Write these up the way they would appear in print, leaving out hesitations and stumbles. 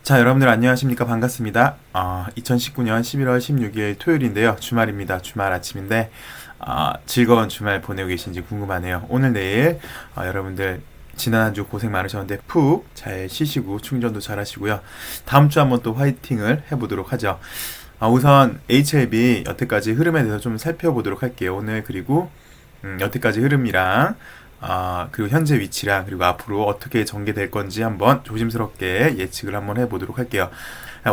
자, 여러분들 안녕하십니까? 반갑습니다. 2019년 11월 16일 토요일인데요. 주말입니다. 주말 아침인데, 즐거운 주말 보내고 계신지 궁금하네요. 오늘 내일, 여러분들 지난 한 주 고생 많으셨는데 푹 잘 쉬시고 충전도 잘 하시고요. 다음 주 한번 또 화이팅을 해보도록 하죠. 우선 HLB 여태까지 흐름에 대해서 좀 살펴보도록 할게요. 오늘 그리고 여태까지 흐름이랑 그리고 현재 위치랑 그리고 앞으로 어떻게 전개될 건지 한번 조심스럽게 예측을 한번 해보도록 할게요.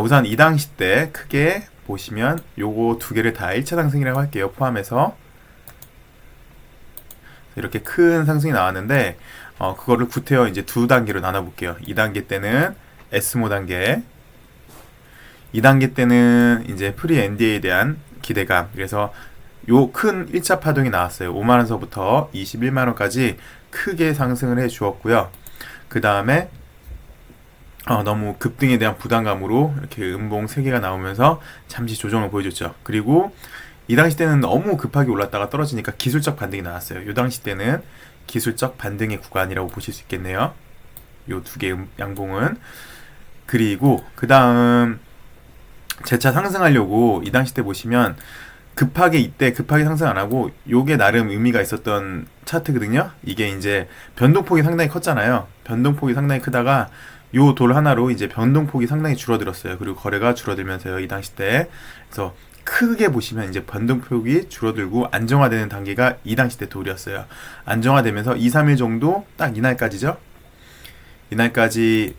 우선 이 당시 때 크게 보시면 요거 두 개를 다 1차 상승이라고 할게요. 포함해서 이렇게 큰 상승이 나왔는데 그거를 구태여 이제 두 단계로 나눠볼게요. 2단계 때는 S모 단계, 2단계 때는 이제 프리 NDA에 대한 기대감. 그래서 요 큰 1차 파동이 나왔어요. 5만원서부터 21만원까지 크게 상승을 해 주었고요. 그 다음에 너무 급등에 대한 부담감으로 이렇게 음봉 3개가 나오면서 잠시 조정을 보여줬죠. 그리고 이 당시 때는 너무 급하게 올랐다가 떨어지니까 기술적 반등이 나왔어요. 요 당시 때는 기술적 반등의 구간이라고 보실 수 있겠네요. 요 두 개 양봉은. 그리고 그 다음 재차 상승하려고 이 당시 때 보시면 이때 급하게 상승 안 하고 요게 나름 의미가 있었던 차트거든요. 이게 이제 변동폭이 상당히 컸잖아요. 변동폭이 상당히 크다가 요 돌 하나로 이제 변동폭이 상당히 줄어들었어요. 그리고 거래가 줄어들면서요. 이 당시 때. 그래서 크게 보시면 이제 변동폭이 줄어들고 안정화되는 단계가 이 당시 때 돌이었어요. 안정화되면서 2, 3일 정도 딱 이날까지죠. 이날까지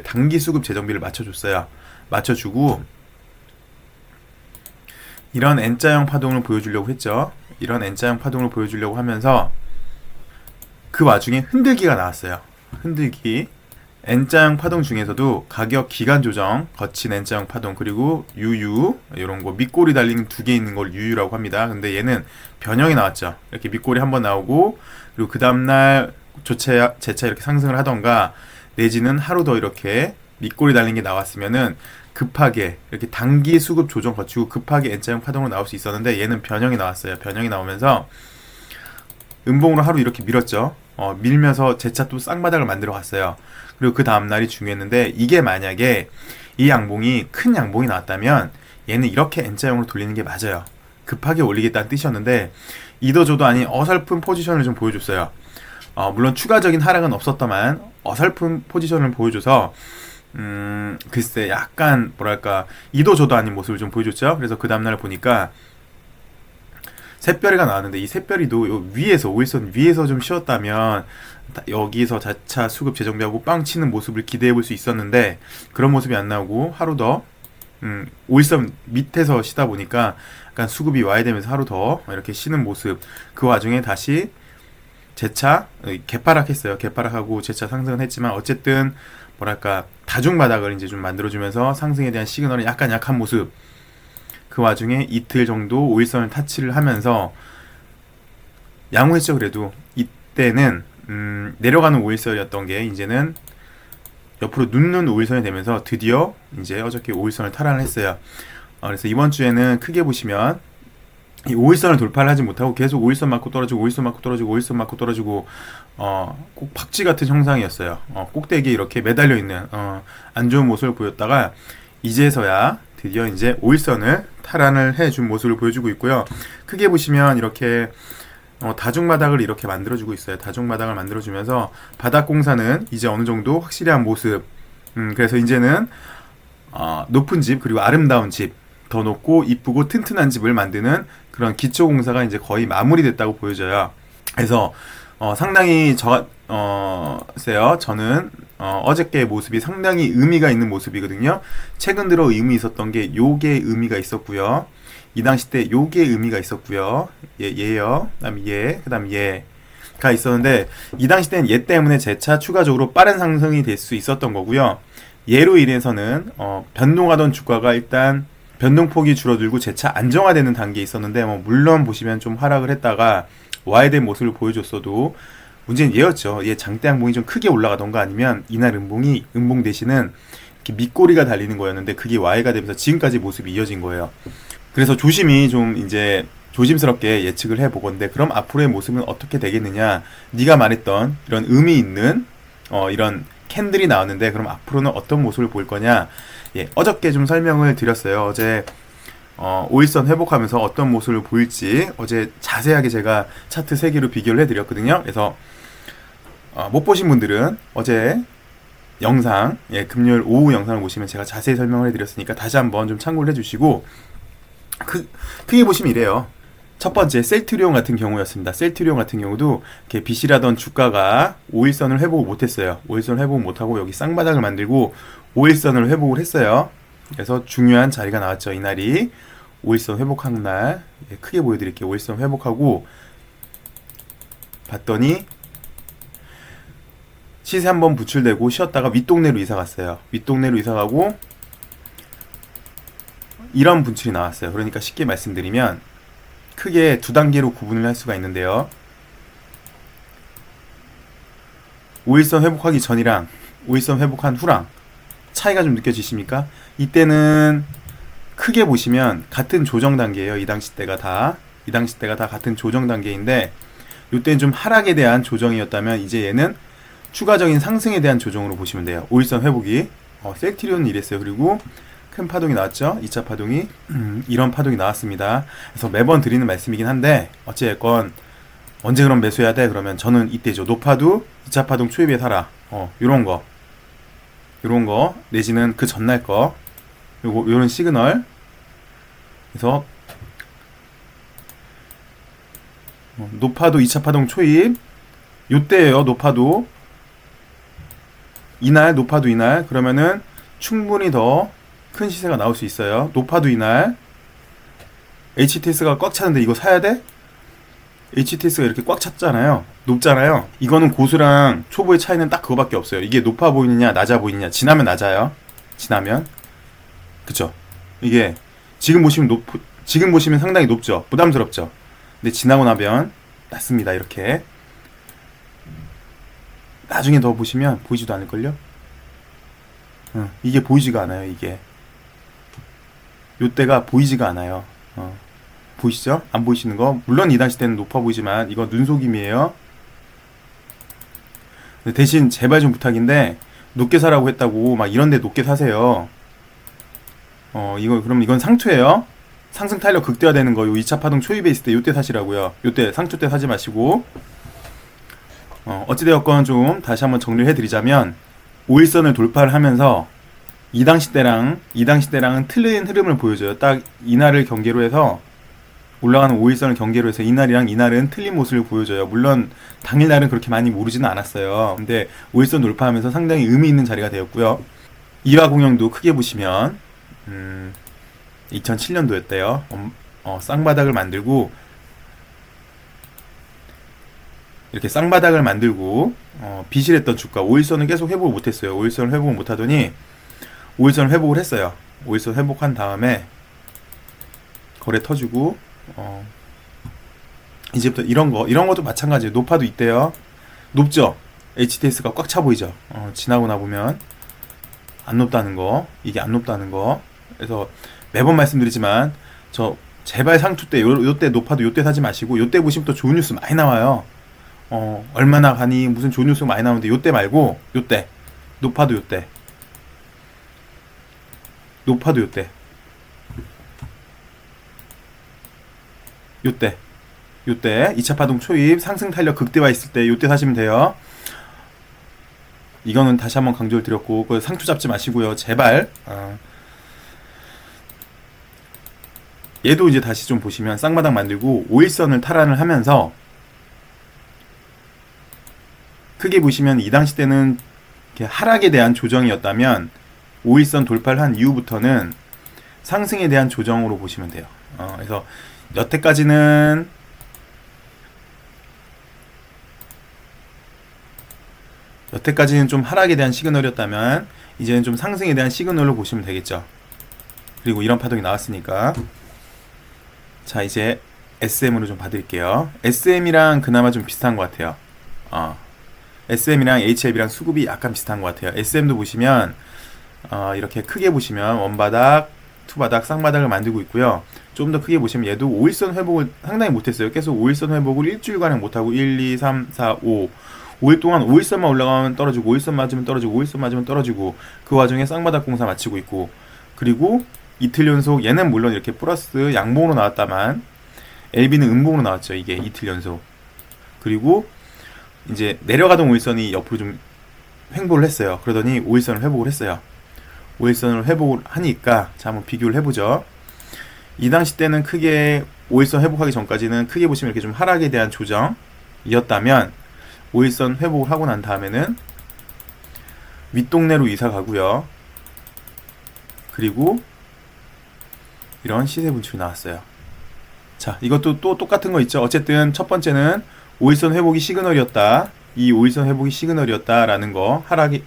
단기 수급 재정비를 맞춰줬어요. 맞춰주고 이런 N자형 파동을 보여주려고 했죠. 이런 N자형 파동을 보여주려고 하면서 그 와중에 흔들기가 나왔어요. 흔들기. N자형 파동 중에서도 가격 기간 조정, 거친 N자형 파동, 그리고 유유, 이런 거 밑꼬리 달린 두 개 있는 걸 유유라고 합니다. 근데 얘는 변형이 나왔죠. 이렇게 밑꼬리 한번 나오고, 그리고 그 다음날 재차 이렇게 상승을 하던가, 내지는 하루 더 이렇게 밑꼬리 달린 게 나왔으면은 급하게 이렇게 단기 수급 조정 거치고 급하게 N자형 파동으로 나올 수 있었는데 얘는 변형이 나왔어요. 변형이 나오면서 음봉으로 하루 이렇게 밀었죠. 밀면서 재차 또 쌍바닥을 만들어 갔어요. 그리고 그 다음날이 중요했는데 이게 만약에 이 양봉이 큰 양봉이 나왔다면 얘는 이렇게 N자형으로 돌리는 게 맞아요. 급하게 올리겠다는 뜻이었는데 이도저도 아닌 어설픈 포지션을 좀 보여줬어요. 물론 추가적인 하락은 없었다만 어설픈 포지션을 보여줘서 글쎄 약간 뭐랄까 이도저도 아닌 모습을 좀 보여줬죠. 그래서 그 다음날 보니까 샛별이가 나왔는데 이 샛별이도 요 위에서 5일선 위에서 좀 쉬었다면 여기서 자차 수급 재정비하고 빵 치는 모습을 기대해 볼 수 있었는데 그런 모습이 안 나오고 하루 더 5일선 밑에서 쉬다 보니까 약간 수급이 와야 되면서 하루 더 이렇게 쉬는 모습. 그 와중에 다시 재차 개파락했어요. 개파락하고 재차 상승은 했지만 어쨌든 뭐랄까 다중바닥을 이제 좀 만들어주면서 상승에 대한 시그널이 약간 약한 모습. 그 와중에 이틀 정도 5일선을 타치를 하면서 양호했죠. 그래도 이때는 내려가는 5일선이었던 게 이제는 옆으로 눕는 5일선이 되면서 드디어 이제 어저께 5일선을 탈환을 했어요. 그래서 이번 주에는 크게 보시면 이 5일선을 돌파를 하지 못하고 계속 5일선 맞고 떨어지고 5일선 맞고 떨어지고 5일선 맞고 떨어지고 꼭 박쥐 같은 형상이었어요. 꼭대기에 이렇게 매달려 있는 안 좋은 모습을 보였다가 이제서야 드디어 이제 5일선을 탈환을 해준 모습을 보여주고 있고요. 크게 보시면 이렇게 다중바닥을 이렇게 만들어주고 있어요. 다중바닥을 만들어주면서 바닥 공사는 이제 어느 정도 확실한 모습. 그래서 이제는 높은 집 그리고 아름다운 집, 더 높고 이쁘고 튼튼한 집을 만드는 그런 기초 공사가 이제 거의 마무리됐다고 보여져요. 그래서 상당히 세요. 저는 어저께의 모습이 상당히 의미가 있는 모습이거든요. 최근 들어 의미 있었던 게 요게 의미가 있었고요. 이 당시 때 요게 의미가 있었고요. 얘요. 그다음 얘가 있었는데 이 당시 때는 얘 때문에 재차 추가적으로 빠른 상승이 될 수 있었던 거고요. 얘로 인해서는 변동하던 주가가 일단 변동폭이 줄어들고 재차 안정화되는 단계에 있었는데 물론 보시면 좀 하락을 했다가 와야 될 모습을 보여줬어도 문제는 얘였죠. 얘 장대 양봉이 좀 크게 올라가던가 아니면 이날 음봉 대신은 이렇게 밑꼬리가 달리는 거였는데 그게 Y가 되면서 지금까지 모습이 이어진 거예요. 그래서 조심스럽게 예측을 해보건데 그럼 앞으로의 모습은 어떻게 되겠느냐. 네가 말했던 이런 의미 있는 이런 캔들이 나왔는데 그럼 앞으로는 어떤 모습을 볼 거냐? 예, 어저께 좀 설명을 드렸어요. 어제 5일선 회복하면서 어떤 모습을 보일지 어제 자세하게 제가 차트 3개로 비교를 해드렸거든요. 그래서 못 보신 분들은 어제 영상, 예, 금요일 오후 영상을 보시면 제가 자세히 설명을 해드렸으니까 다시 한번 좀 참고를 해주시고, 크게 보시면 이래요. 첫 번째 셀트리온 같은 경우였습니다. 셀트리온 같은 경우도 이렇게 빛이라던 주가가 5일선을 회복을 못했어요. 5일선을 회복 못하고 여기 쌍바닥을 만들고 5일선을 회복을 했어요. 그래서 중요한 자리가 나왔죠. 이날이 5일선 회복한 날. 예, 크게 보여드릴게요. 5일선 회복하고 봤더니 시세 한번 부출되고 쉬었다가 윗동네로 이사 갔어요. 윗동네로 이사 가고 이런 분출이 나왔어요. 그러니까 쉽게 말씀드리면 크게 두 단계로 구분을 할 수가 있는데요. 5일선 회복하기 전이랑 5일선 회복한 후랑 차이가 좀 느껴지십니까? 이때는 크게 보시면 같은 조정 단계예요. 이 당시 때가 다 같은 조정 단계인데 이때는 좀 하락에 대한 조정이었다면 이제 얘는 추가적인 상승에 대한 조정으로 보시면 돼요. 5일선 회복이 셀트리온은 이랬어요. 그리고 큰 파동이 나왔죠. 2차 파동이 이런 파동이 나왔습니다. 그래서 매번 드리는 말씀이긴 한데 어찌됐건 언제 그럼 매수해야 돼? 그러면 저는 이때죠. 높아도 2차 파동 초입에 사라. 요런 거 내지는 그 전날 거 요런 시그널. 그래서 높아도 2차 파동 초입 요때예요. 높아도 이날 그러면은 충분히 더 큰 시세가 나올 수 있어요. 높아도 이날 HTS가 꽉 차는데 이거 사야 돼? HTS가 이렇게 꽉 찼잖아요. 높잖아요. 이거는 고수랑 초보의 차이는 딱 그거밖에 없어요. 이게 높아 보이느냐 낮아 보이느냐. 지나면 낮아요. 지나면 그쵸. 이게 지금 보시면 상당히 높죠. 부담스럽죠. 근데 지나고 나면 낮습니다. 이렇게 나중에 더 보시면 보이지도 않을걸요? 이게 보이지가 않아요. 이게 요때가 보이지가 않아요. 보이시죠? 안 보이시는 거? 물론 이 당시 때는 높아 보이지만 이거 눈속임이에요. 대신 제발 좀 부탁인데 높게 사라고 했다고 막 이런데 높게 사세요. 그럼 이건 상투예요. 상승 탄력 극대화되는 거 요 2차 파동 초입에 있을 때 요때 사시라고요. 요때 상투 때 사지 마시고. 어찌되었건 좀 다시 한번 정리를 해드리자면 5일선을 돌파를 하면서 이 당시 때랑은 틀린 흐름을 보여줘요. 딱 이날을 경계로 해서 올라가는 5일선을 경계로 해서 이날이랑 이날은 틀린 모습을 보여줘요. 물론 당일날은 그렇게 많이 모르지는 않았어요. 근데 5일선 돌파하면서 상당히 의미 있는 자리가 되었고요. 이화공영도 크게 보시면 2007년도였대요. 쌍바닥을 만들고 이렇게 쌍바닥을 만들고 비실했던 주가 5일선은 계속 회복을 못했어요. 5일선을 회복을 못하더니 5일선을 회복을 했어요. 5일선 회복한 다음에 거래 터지고 이제부터 이런 것도 마찬가지예요. 높아도 있대요. 높죠? HTS가 꽉 차 보이죠? 지나고 나보면 안 높다는 거, 이게 안 높다는 거. 그래서 매번 말씀드리지만 저 제발 상투 때 요때 높아도 요때 사지 마시고 요때 보시면 또 좋은 뉴스 많이 나와요. 얼마나 가니 무슨 좋은 뉴스가 많이 나오는데 요때 말고 요때 높아도 요때 2차 파동 초입 상승 탄력 극대화 있을 때 요때 사시면 돼요. 이거는 다시 한번 강조를 드렸고 그 상투 잡지 마시고요. 제발. 얘도 이제 다시 좀 보시면 쌍바닥 만들고 5일선을 탈환을 하면서 크게 보시면 이 당시 때는 이렇게 하락에 대한 조정이었다면 5일선 돌파를 한 이후부터는 상승에 대한 조정으로 보시면 돼요. 그래서 여태까지는 좀 하락에 대한 시그널이었다면 이제는 좀 상승에 대한 시그널로 보시면 되겠죠. 그리고 이런 파동이 나왔으니까 자 이제 SM으로 좀 봐드릴게요. SM이랑 그나마 좀 비슷한 것 같아요. SM이랑 HLB랑 수급이 약간 비슷한 것 같아요. SM도 보시면 이렇게 크게 보시면 원바닥, 투바닥, 쌍바닥을 만들고 있고요. 좀 더 크게 보시면 얘도 5일선 회복을 상당히 못했어요. 계속 5일선 회복을 일주일간은 못하고 1, 2, 3, 4, 5 5일 동안 5일선만 올라가면 떨어지고 5일선 맞으면 떨어지고 5일선 맞으면 떨어지고 그 와중에 쌍바닥 공사 마치고 있고 그리고 이틀 연속 얘는 물론 이렇게 플러스 양봉으로 나왔다만 LB는 음봉으로 나왔죠. 이게 이틀 연속. 그리고 이제 내려가던 5일선이 옆으로 좀 횡보를 했어요. 그러더니 5일선을 회복을 했어요. 5일선을 회복을 하니까 자 한번 비교를 해보죠. 이 당시 때는 크게 5일선 회복하기 전까지는 크게 보시면 이렇게 좀 하락에 대한 조정이었다면 5일선 회복을 하고 난 다음에는 윗동네로 이사 가고요. 그리고 이런 시세 분출이 나왔어요. 자, 이것도 또 똑같은 거 있죠. 어쨌든 첫 번째는 5일선 회복이 시그널이었다. 이 5일선 회복이 시그널이었다라는 거. 하락이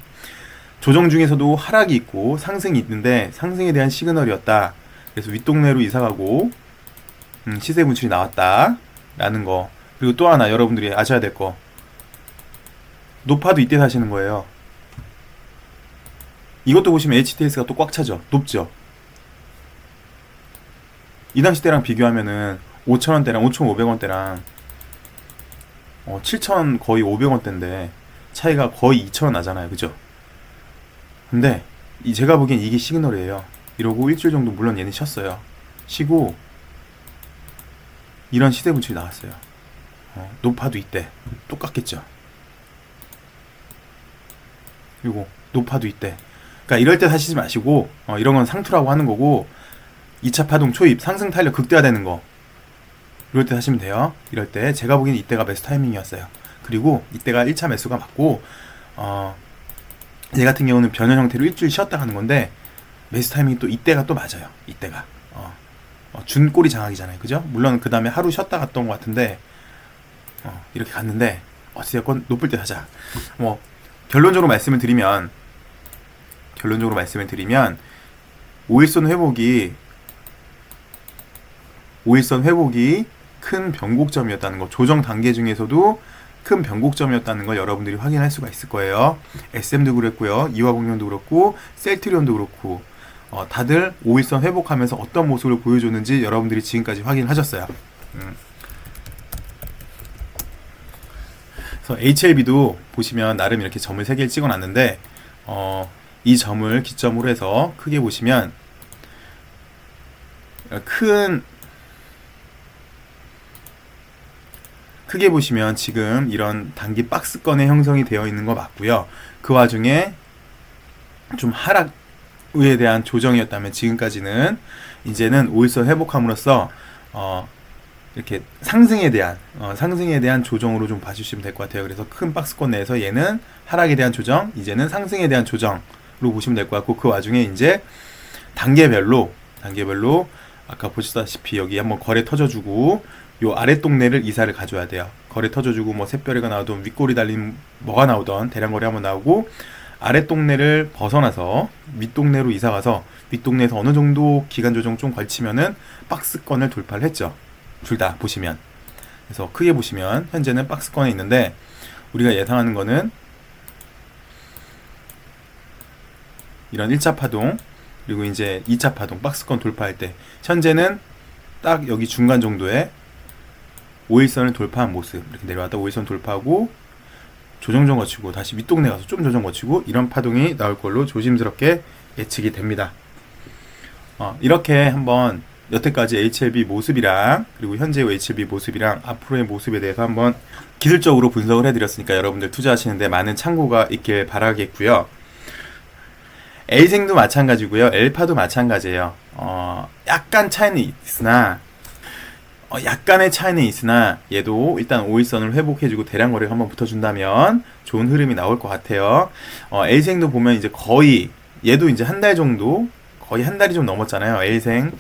조정 중에서도 하락이 있고 상승이 있는데 상승에 대한 시그널이었다. 그래서 윗동네로 이사가고 시세 분출이 나왔다라는 거. 그리고 또 하나 여러분들이 아셔야 될 거. 높아도 이때 사시는 거예요. 이것도 보시면 HTS가 또 꽉 차죠. 높죠. 이 당시 때랑 비교하면은 5,000원대랑 5,500원대랑 7,000원 거의 500원대인데 차이가 거의 2,000원 나잖아요. 그죠? 근데 제가 보기엔 이게 시그널이에요. 이러고 일주일 정도 물론 얘는 쉬었어요. 쉬고 이런 시세 분출이 나왔어요. 높아도 이때 똑같겠죠. 그리고 높아도 이때. 그러니까 이럴 때 사시지 마시고 이런 건 상투라고 하는 거고 2차 파동 초입 상승 탄력 극대화되는 거 이럴 때 사시면 돼요. 이럴 때 제가 보기엔 이때가 매수 타이밍이었어요. 그리고 이때가 1차 매수가 맞고 얘 같은 경우는 변형 형태로 일주일 쉬었다 가는 건데 매수 타이밍이 또 이때가 또 맞아요. 이때가 준꼬리 장악이잖아요. 그죠? 물론 그 다음에 하루 쉬었다 갔던 것 같은데 이렇게 갔는데 어찌됐건 높을 때 사자. 뭐 결론적으로 말씀을 드리면 5일선 회복이 큰 변곡점이었다는 거, 조정 단계 중에서도 큰 변곡점이었다는 걸 여러분들이 확인할 수가 있을 거예요. SM도 그랬고요, 이화공룡도 그렇고, 셀트리온도 그렇고, 다들 5일선 회복하면서 어떤 모습을 보여줬는지 여러분들이 지금까지 확인하셨어요. 그래서 HLB도 보시면 나름 이렇게 점을 3개를 찍어놨는데, 이 점을 기점으로 해서 크게 보시면 크게 보시면 지금 이런 단기 박스권의 형성이 되어 있는 거 맞고요. 그 와중에 좀 하락에 대한 조정이었다면 지금까지는 이제는 5일선 회복함으로써 이렇게 상승에 대한 조정으로 좀 봐주시면 될 것 같아요. 그래서 큰 박스권 내에서 얘는 하락에 대한 조정, 이제는 상승에 대한 조정으로 보시면 될 것 같고, 그 와중에 이제 단계별로 아까 보셨다시피 여기 한번 거래 터져주고 요 아래 동네를 이사를 가져야 돼요. 거래 터져주고 뭐 샛별이가 나오던 윗골이 달린 뭐가 나오던 대량 거래 한번 나오고 아래 동네를 벗어나서 윗동네로 이사 가서 윗동네에서 어느 정도 기간 조정 좀 걸치면은 박스권을 돌파를 했죠. 둘 다 보시면. 그래서 크게 보시면 현재는 박스권에 있는데 우리가 예상하는 거는 이런 1차 파동 그리고 이제 2차 파동 박스권 돌파할 때 현재는 딱 여기 중간 정도에 5일선을 돌파한 모습, 이렇게 내려왔다 5일선 돌파하고 조정 좀 거치고 다시 윗동네 가서 좀 조정 거치고 이런 파동이 나올 걸로 조심스럽게 예측이 됩니다. 이렇게 한번 여태까지 HLB 모습이랑 그리고 현재의 HLB 모습이랑 앞으로의 모습에 대해서 한번 기술적으로 분석을 해드렸으니까 여러분들 투자하시는데 많은 참고가 있길 바라겠고요. L생도 마찬가지고요. L파도 마찬가지예요. 약간 차이는 있으나 약간의 차이는 있으나 얘도 일단 5일선을 회복해주고 대량 거래가 한번 붙어준다면 좋은 흐름이 나올 것 같아요. L생도 보면 이제 거의 얘도 이제 한 달 정도 거의 한 달이 좀 넘었잖아요. L생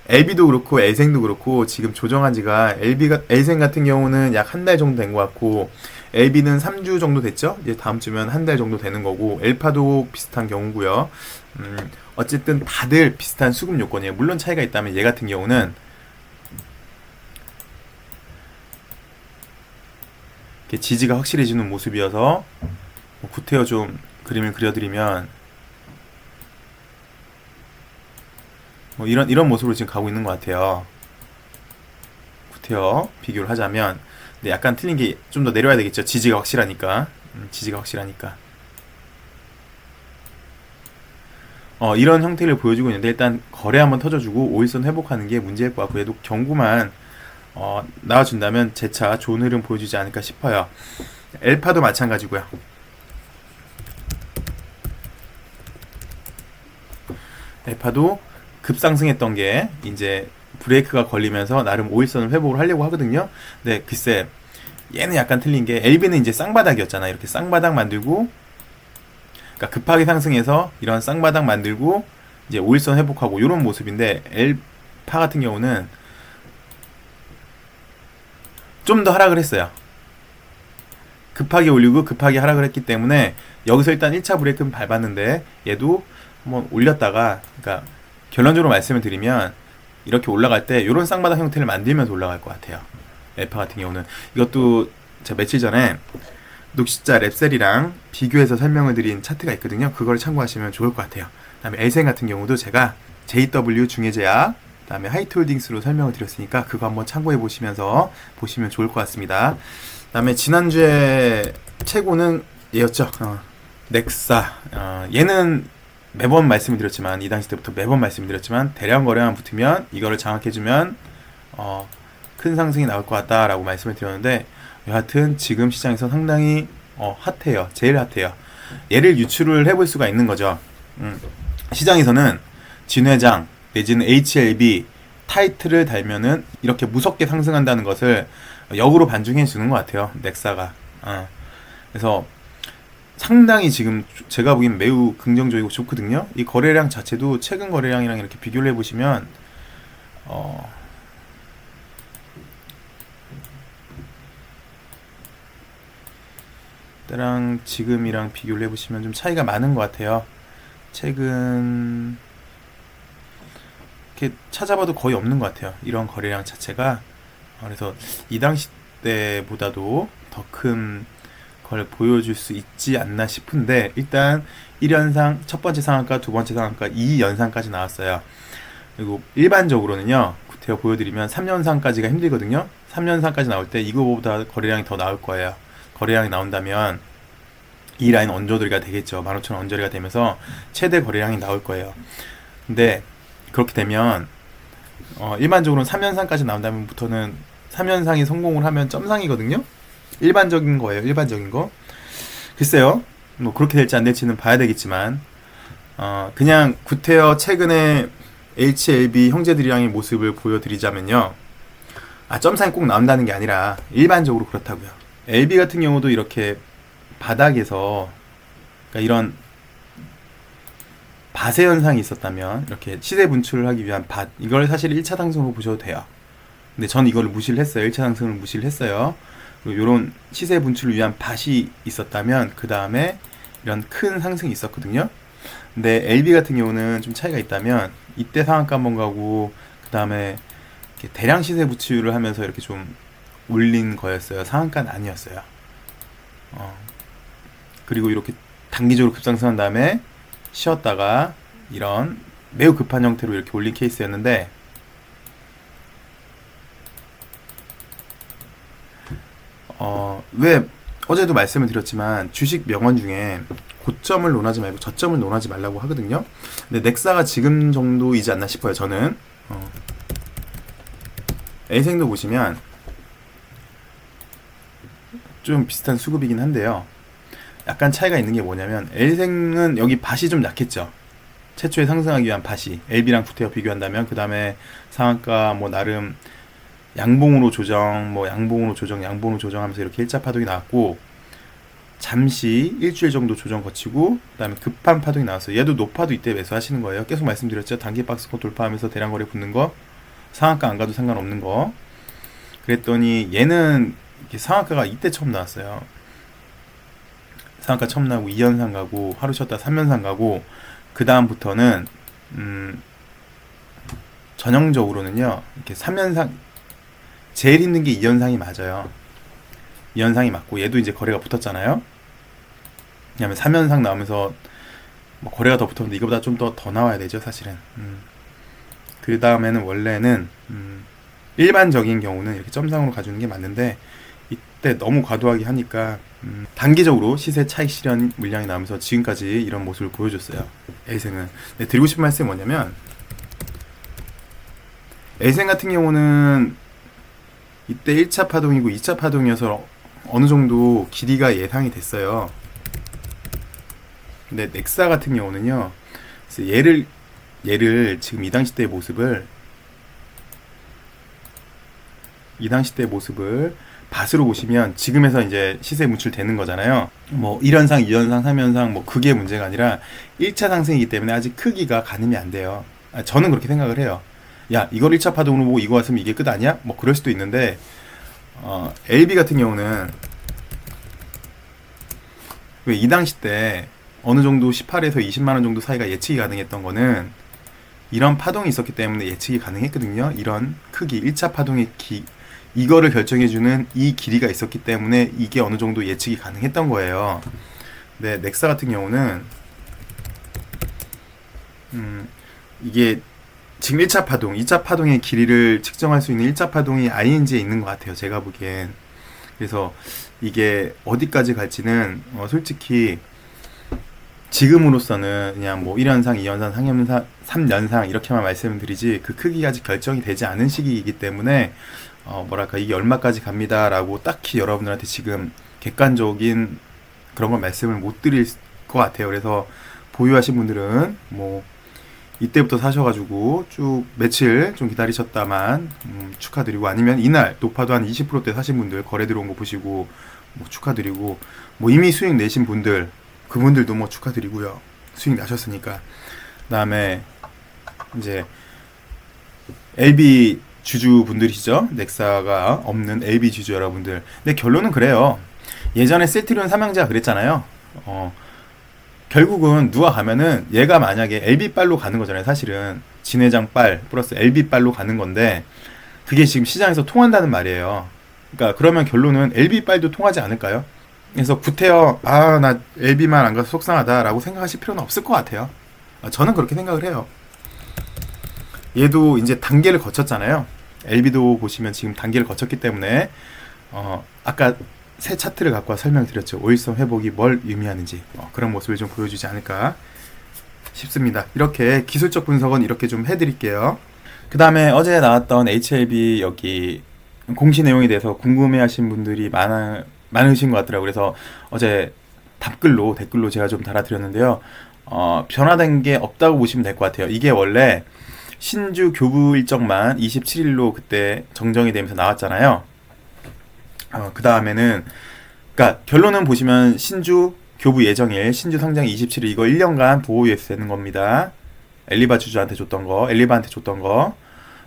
LB도 그렇고 L생도 그렇고 지금 조정한 지가 L생 같은 경우는 약 한 달 정도 된 것 같고 LB는 3주 정도 됐죠? 이제 다음 주면 한 달 정도 되는 거고 L파도 비슷한 경우고요. 어쨌든 다들 비슷한 수급 요건이에요. 물론 차이가 있다면 얘 같은 경우는 이렇게 지지가 확실해지는 모습이어서 구태여 좀 그림을 그려드리면 뭐 이런 모습으로 지금 가고 있는 것 같아요. 구태여 비교를 하자면 근데 약간 틀린 게 좀 더 내려와야 되겠죠. 지지가 확실하니까. 지지가 확실하니까. 이런 형태를 보여주고 있는데 일단 거래 한번 터져주고 5일선 회복하는 게 문제일 것 같고 얘도 경고만 나와준다면 재차 좋은 흐름 보여주지 않을까 싶어요. 엘파도 마찬가지고요. 엘파도 급상승했던 게 이제 브레이크가 걸리면서 나름 5일선을 회복을 하려고 하거든요. 근데 글쎄 얘는 약간 틀린 게 LB는 이제 쌍바닥이었잖아. 이렇게 쌍바닥 만들고 그러니까 급하게 상승해서 이런 쌍바닥 만들고 이제 5일선 회복하고 이런 모습인데 엘파 같은 경우는 좀 더 하락을 했어요. 급하게 올리고 급하게 하락을 했기 때문에 여기서 일단 1차 브레이크는 밟았는데 얘도 한번 올렸다가 그러니까 결론적으로 말씀을 드리면 이렇게 올라갈 때 이런 쌍바닥 형태를 만들면서 올라갈 것 같아요. 엘파 같은 경우는 이것도 제가 며칠 전에 녹시자 랩셀이랑 비교해서 설명을 드린 차트가 있거든요. 그걸 참고하시면 좋을 것 같아요. 그 다음에 엘생 같은 경우도 제가 JW 중해제약 그 다음에 하이트홀딩스로 설명을 드렸으니까 그거 한번 참고해 보시면서 보시면 좋을 것 같습니다. 그 다음에 지난주에 최고는 얘였죠. 넥사. 얘는 매번 말씀드렸지만 이 당시 때부터 매번 말씀드렸지만 대량 거래만 붙으면 이거를 장악해주면 큰 상승이 나올 것 같다라고 말씀을 드렸는데 여하튼 지금 시장에서 상당히 핫해요. 제일 핫해요. 얘를 유출을 해볼 수가 있는 거죠. 시장에서는 진회장 내지는 HLB 타이틀을 달면은 이렇게 무섭게 상승한다는 것을 역으로 반증해 주는 것 같아요. 넥사가. 그래서 상당히 지금 제가 보기엔 매우 긍정적이고 좋거든요. 이 거래량 자체도 최근 거래량이랑 이렇게 비교를 해보시면 때랑 지금이랑 비교를 해보시면 좀 차이가 많은 것 같아요. 최근 이렇게 찾아봐도 거의 없는 것 같아요. 이런 거래량 자체가. 그래서 이 당시 때보다도 더 큰 걸 보여줄 수 있지 않나 싶은데 일단 1연상, 첫 번째 상한가, 두 번째 상한가, 2연상까지 나왔어요. 그리고 일반적으로는요. 구태여 보여드리면 3연상까지가 힘들거든요. 3연상까지 나올 때 이거보다 거래량이 더 나올 거예요. 거래량이 나온다면 이 라인 언저리가 되겠죠. 15,000원 언저리가 되면서 최대 거래량이 나올 거예요. 근데 그렇게 되면 일반적으로는 3연상까지 나온다면부터는 3연상이 성공을 하면 점상이거든요. 일반적인 거예요. 일반적인 거. 글쎄요. 뭐 그렇게 될지 안 될지는 봐야 되겠지만 그냥 구태여 최근에 HLB 형제들이랑의 모습을 보여드리자면요. 점상이 꼭 나온다는 게 아니라 일반적으로 그렇다고요. LB 같은 경우도 이렇게 바닥에서 그러니까 이런 밭의 현상이 있었다면 이렇게 시세 분출을 하기 위한 밭 이걸 사실 1차 상승으로 보셔도 돼요. 근데 전 이걸 무시를 했어요. 1차 상승을 무시를 했어요. 그리고 이런 시세 분출을 위한 밭이 있었다면 그 다음에 이런 큰 상승이 있었거든요. 근데 LB 같은 경우는 좀 차이가 있다면 이때 상한가 한번 가고 그 다음에 대량 시세 분출을 하면서 이렇게 좀 올린 거였어요. 상한가는 아니었어요. 그리고 이렇게 단기적으로 급상승한 다음에 쉬었다가 이런 매우 급한 형태로 이렇게 올린 케이스였는데 왜 어제도 말씀을 드렸지만 주식 명언 중에 고점을 논하지 말고 저점을 논하지 말라고 하거든요. 근데 넥사가 지금 정도이지 않나 싶어요. 저는 엘생도 보시면 좀 비슷한 수급이긴 한데요. 약간 차이가 있는 게 뭐냐면 엘생은 여기 밭이 좀 약했죠. 최초에 상승하기 위한 밭이 LB랑 구태여 비교한다면 그 다음에 상한가 뭐 나름 양봉으로 조정, 양봉으로 조정하면서 이렇게 1차 파동이 나왔고 잠시 일주일 정도 조정 거치고 그 다음에 급한 파동이 나왔어요. 얘도 노파도 이때 매수하시는 거예요. 계속 말씀드렸죠. 단기 박스권 돌파하면서 대량 거래 붙는 거, 상한가 안 가도 상관없는 거. 그랬더니 얘는 이렇게 상한가가 이때 처음 나왔어요. 상한가 처음 나고 2연상 가고 하루 쉬었다 3연상 가고 그 다음부터는 전형적으로는요 이렇게 3연상 제일 힘든 게 2연상이 맞아요. 2연상이 맞고 얘도 이제 거래가 붙었잖아요. 왜냐면 3연상 나오면서 거래가 더 붙었는데 이거보다 좀 더 나와야 되죠 사실은. 그 다음에는 원래는 일반적인 경우는 이렇게 점상으로 가주는 게 맞는데 때 너무 과도하게 하니까 단기적으로 시세 차익 실현 물량이 나오면서 지금까지 이런 모습을 보여줬어요. L생은. 네, 드리고 싶은 말씀이 뭐냐면 L생 같은 경우는 이때 1차 파동이고 2차 파동이어서 어느 정도 길이가 예상이 됐어요. 근데 넥사 같은 경우는요, 그래서 얘를 지금 이 당시 때의 모습을 밭으로 보시면 지금에서 이제 시세 문출되는 거잖아요. 뭐 1연상, 2연상, 3연상 뭐 그게 문제가 아니라 1차 상승이기 때문에 아직 크기가 가늠이 안 돼요. 저는 그렇게 생각을 해요. 야, 이걸 1차 파동으로 보고 이거 왔으면 이게 끝 아니야? 뭐 그럴 수도 있는데 LB 같은 경우는 왜 이 당시 때 어느 정도 18에서 20만원 정도 사이가 예측이 가능했던 거는 이런 파동이 있었기 때문에 예측이 가능했거든요. 이런 크기, 1차 파동의 이거를 결정해주는 이 길이가 있었기 때문에 이게 어느 정도 예측이 가능했던 거예요. 근데 넥사 같은 경우는 이게 지금 1차 파동, 2차 파동의 길이를 측정할 수 있는 1차 파동이 ING에 있는 것 같아요. 제가 보기엔. 그래서 이게 어디까지 갈지는 솔직히 지금으로서는 그냥 뭐 1연상, 2연상, 3연상, 3연상 이렇게만 말씀드리지 그 크기가 아직 결정이 되지 않은 시기이기 때문에 뭐랄까 이게 얼마까지 갑니다 라고 딱히 여러분들한테 지금 객관적인 그런 걸 말씀을 못 드릴 것 같아요. 그래서 보유하신 분들은 뭐 이때부터 사셔가지고 쭉 며칠 좀 기다리셨다만 축하드리고, 아니면 이날 높아도 한 20%대 사신 분들 거래 들어온 거 보시고 뭐 축하드리고, 뭐 이미 수익 내신 분들 그분들도 뭐 축하드리고요. 수익 나셨으니까. 그다음에 이제 LB 주주 분들이시죠. 넥사가 없는 LB 주주 여러분들. 근데 결론은 그래요. 예전에 셀트리온 삼형제가 그랬잖아요. 결국은 누가 가면은 얘가 만약에 LB빨로 가는 거잖아요. 사실은 진회장빨 플러스 LB빨로 가는 건데 그게 지금 시장에서 통한다는 말이에요. 그러니까 그러면 결론은 LB빨도 통하지 않을까요? 그래서 구태여 나 LB만 안 가서 속상하다라고 생각하실 필요는 없을 것 같아요. 저는 그렇게 생각을 해요. 얘도 이제 단계를 거쳤잖아요. LB도 보시면 지금 단계를 거쳤기 때문에 아까 새 차트를 갖고 와 설명드렸죠. 오일선 회복이 뭘 의미하는지 그런 모습을 좀 보여주지 않을까 싶습니다. 이렇게 기술적 분석은 이렇게 좀 해드릴게요. 그 다음에 어제 나왔던 HLB 여기 공시 내용에 대해서 궁금해하신 분들이 많으신 것 같더라고요. 그래서 어제 댓글로 제가 좀 달아드렸는데요. 변화된 게 없다고 보시면 될 것 같아요. 이게 원래 신주 교부 일정만 27일로 그때 정정이 되면서 나왔잖아요. 그 다음에는 그러니까 결론은 보시면 신주 교부 예정일, 신주 상장 27일 이거 1년간 보호 유예수 되는 겁니다. 엘리바 주주한테 줬던 거, 엘리바한테 줬던 거.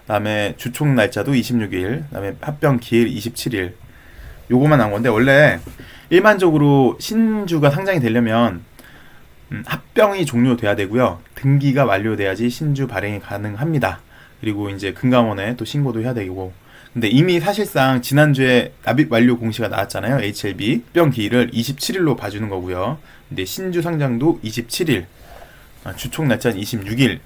그다음에 주총 날짜도 26일, 그다음에 합병 기일 27일. 요거만 나온 건데 원래 일반적으로 신주가 상장이 되려면 합병이 종료돼야 되고요. 등기가 완료돼야지 신주 발행이 가능합니다. 그리고 이제 금감원에 또 신고도 해야 되고. 근데 이미 사실상 지난주에 납입 완료 공시가 나왔잖아요. HLB 합병 기일을 27일로 봐주는 거고요. 근데 신주 상장도 27일, 주총 날짜는 26일.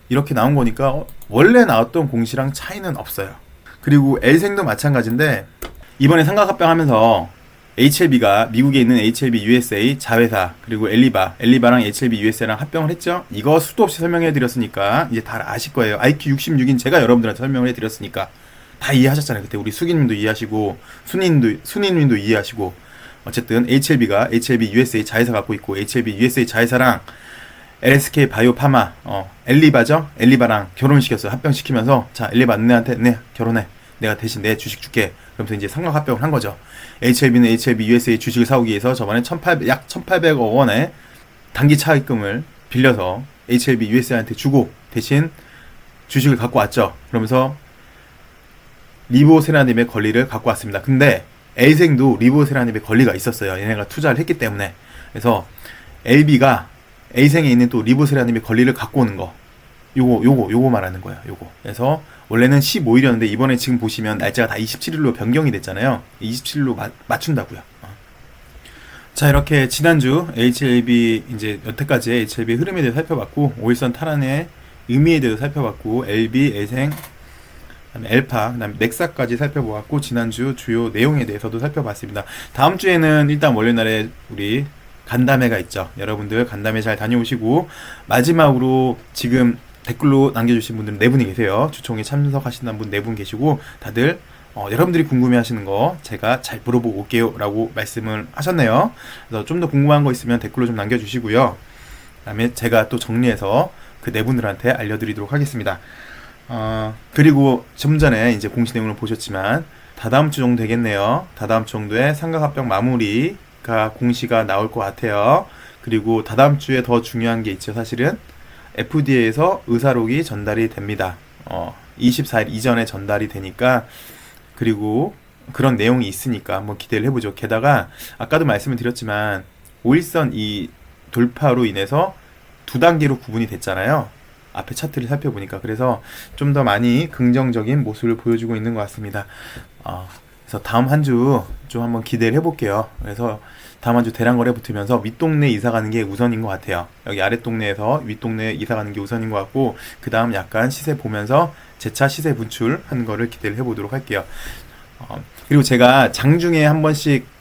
이렇게 나온 거니까 원래 나왔던 공시랑 차이는 없어요. 그리고 L생도 마찬가지인데 이번에 삼각합병하면서 HLB가 미국에 있는 HLB USA 자회사 그리고 엘리바랑 HLB USA랑 합병을 했죠. 이거 수도 없이 설명해 드렸으니까 이제 다 아실 거예요. IQ 66인 제가 여러분들한테 설명을 해 드렸으니까 다 이해하셨잖아요. 그때 우리 수기님도 이해하시고 순이님도 이해하시고. 어쨌든 HLB가 HLB USA 자회사 갖고 있고 HLB USA 자회사랑 LSK 바이오파마 엘리바죠. 엘리바랑 결혼시켰어요. 합병시키면서 자 엘리바 너네한테 네 결혼해. 내가 대신 내 주식 줄게. 그러면서 이제 삼각합병을 한 거죠. HLB는 HLB USA 주식을 사오기 위해서 저번에 약 1,800억 원의 단기 차익금을 빌려서 HLB USA한테 주고 대신 주식을 갖고 왔죠. 그러면서 리보세라님의 권리를 갖고 왔습니다. 근데 L생도 리보세라님의 권리가 있었어요. 얘네가 투자를 했기 때문에. 그래서 LB가 A생에 있는 또 리보세라님의 권리를 갖고 오는 거. 요거 말하는 거예요. 요거. 그래서 원래는 15일이었는데 이번에 지금 보시면 날짜가 다 27일로 변경이 됐잖아요. 27일로 맞춘다고요. 자, 이렇게 지난주 HLB 이제 여태까지 HLB 흐름에 대해서 살펴봤고, 오일선 탈환의 의미에 대해서 살펴봤고, LB, L생, 그다음에 엘파, 그다음에 넥사까지 살펴보았고 지난주 주요 내용에 대해서도 살펴봤습니다. 다음 주에는 일단 월요일날에 우리 간담회가 있죠. 여러분들 간담회 잘 다녀오시고 마지막으로 지금 댓글로 남겨주신 분들은 4분이 계세요. 주총에 참석하신다는 분 4분 계시고 다들 여러분들이 궁금해하시는 거 제가 잘 물어보고 올게요 라고 말씀을 하셨네요. 그래서 좀 더 궁금한 거 있으면 댓글로 좀 남겨주시고요. 그 다음에 제가 또 정리해서 그 4분들한테 알려드리도록 하겠습니다. 그리고 좀 전에 이제 공시 내용을 보셨지만 다다음 주 정도 되겠네요. 다다음 주 정도에 삼각합병 마무리가 공시가 나올 것 같아요. 그리고 다다음 주에 더 중요한 게 있죠. 사실은 FDA에서 의사록이 전달이 됩니다. 24일 이전에 전달이 되니까 그리고 그런 내용이 있으니까 한번 기대를 해보죠. 게다가 아까도 말씀을 드렸지만 5일선 이 돌파로 인해서 2단계로 구분이 됐잖아요. 앞에 차트를 살펴보니까. 그래서 좀 더 많이 긍정적인 모습을 보여주고 있는 것 같습니다. 그래서 다음 한 주 좀 한번 기대를 해볼게요. 그래서 다음 한 주 대량거래 붙으면서 윗동네 이사 가는 게 우선인 것 같아요. 여기 아랫동네에서 윗동네 이사 가는 게 우선인 것 같고 그 다음 약간 시세 보면서 재차 시세 분출한 거를 기대를 해보도록 할게요. 그리고 제가 장중에 한 번씩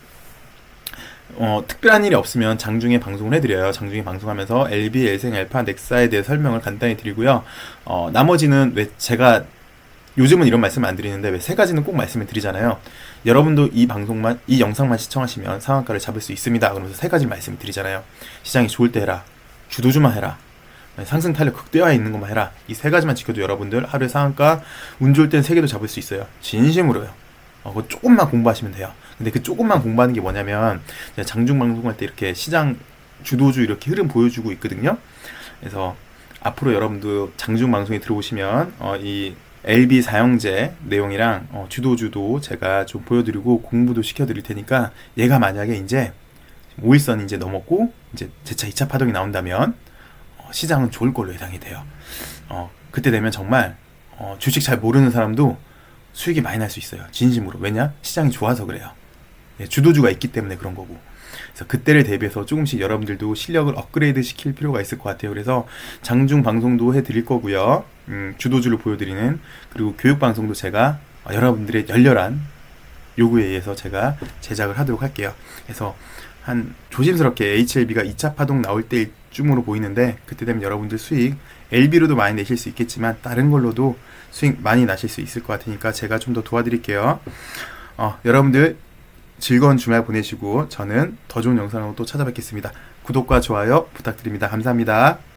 특별한 일이 없으면 장중에 방송을 해드려요. 장중에 방송하면서 LB, 엘생, 엘파, 넥사에 대해 설명을 간단히 드리고요. 나머지는 왜 제가 요즘은 이런 말씀을 안 드리는데 왜 3가지는 꼭 말씀을 드리잖아요. 여러분도 이 방송만, 이 영상만 시청하시면 상한가를 잡을 수 있습니다. 그러면서 3가지 말씀을 드리잖아요. 시장이 좋을 때 해라. 주도주만 해라. 상승 탄력 극대화에 있는 것만 해라. 이 3가지만 지켜도 여러분들 하루에 상한가 운 좋을 땐 3개도 잡을 수 있어요. 진심으로요. 그거 조금만 공부하시면 돼요. 근데 그 조금만 공부하는 게 뭐냐면 장중 방송할 때 이렇게 시장 주도주 이렇게 흐름 보여주고 있거든요. 그래서 앞으로 여러분도 장중 방송에 들어오시면 이 LB 사형제 내용이랑 주도주도 제가 좀 보여드리고 공부도 시켜드릴 테니까 얘가 만약에 이제 5일선 이제 넘었고 이제 재차 2차 파동이 나온다면 시장은 좋을 걸로 예상이 돼요. 그때 되면 정말 주식 잘 모르는 사람도 수익이 많이 날 수 있어요. 진심으로. 왜냐? 시장이 좋아서 그래요. 주도주가 있기 때문에 그런 거고. 그래서 그때를 대비해서 조금씩 여러분들도 실력을 업그레이드 시킬 필요가 있을 것 같아요. 그래서 장중 방송도 해드릴 거고요. 주도주를 보여드리는 그리고 교육 방송도 제가 여러분들의 열렬한 요구에 의해서 제가 제작을 하도록 할게요. 그래서 한 조심스럽게 HLB가 2차 파동 나올 때쯤으로 보이는데 그때 되면 여러분들 수익 LB로도 많이 내실 수 있겠지만 다른 걸로도 수익 많이 나실 수 있을 것 같으니까 제가 좀 더 도와드릴게요. 여러분들 즐거운 주말 보내시고 저는 더 좋은 영상으로 또 찾아뵙겠습니다. 구독과 좋아요 부탁드립니다. 감사합니다.